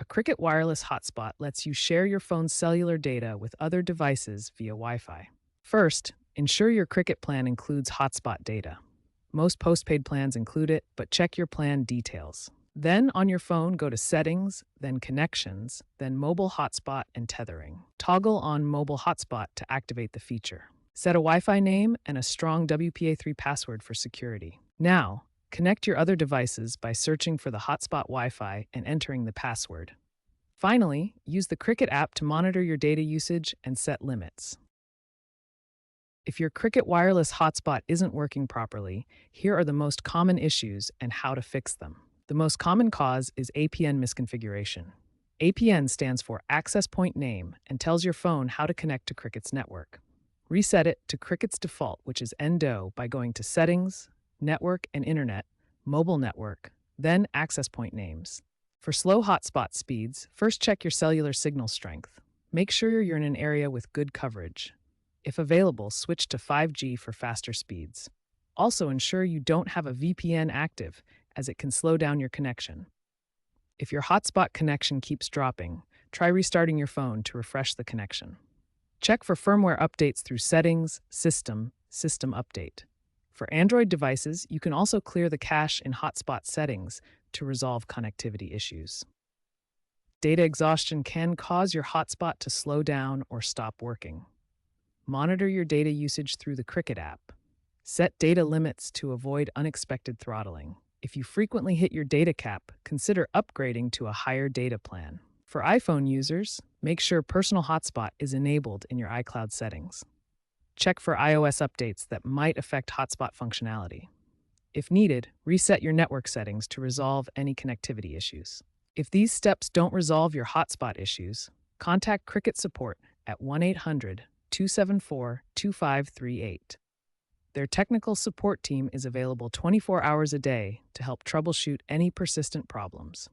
A Cricket wireless hotspot lets you share your phone's cellular data with other devices via Wi Fi. First, ensure your Cricket plan includes hotspot data. Most postpaid plans include it, but check your plan details. Then, on your phone, go to Settings, then Connections, then Mobile Hotspot and Tethering. Toggle on Mobile Hotspot to activate the feature. Set a Wi Fi name and a strong WPA3 password for security. Now, connect your other devices by searching for the hotspot Wi Fi and entering the password. Finally, use the Cricket app to monitor your data usage and set limits. If your Cricket wireless hotspot isn't working properly, here are the most common issues and how to fix them. The most common cause is APN misconfiguration. APN stands for Access Point Name and tells your phone how to connect to Cricket's network. Reset it to Cricket's default, which is NDO, by going to Settings, Network and Internet, Mobile Network, then Access Point Names. For slow hotspot speeds, first check your cellular signal strength. Make sure you're in an area with good coverage. If available, switch to 5G for faster speeds. Also, ensure you don't have a VPN active, as it can slow down your connection. If your hotspot connection keeps dropping, try restarting your phone to refresh the connection. Check for firmware updates through Settings, System Update. For Android devices, you can also clear the cache in hotspot settings to resolve connectivity issues. Data exhaustion can cause your hotspot to slow down or stop working. Monitor your data usage through the Cricket app. Set data limits to avoid unexpected throttling. If you frequently hit your data cap, consider upgrading to a higher data plan. For iPhone users, make sure Personal Hotspot is enabled in your iCloud settings. Check for iOS updates that might affect hotspot functionality. If needed, reset your network settings to resolve any connectivity issues. If these steps don't resolve your hotspot issues, contact Cricket support at 1-800-274-2538. Their technical support team is available 24 hours a day to help troubleshoot any persistent problems.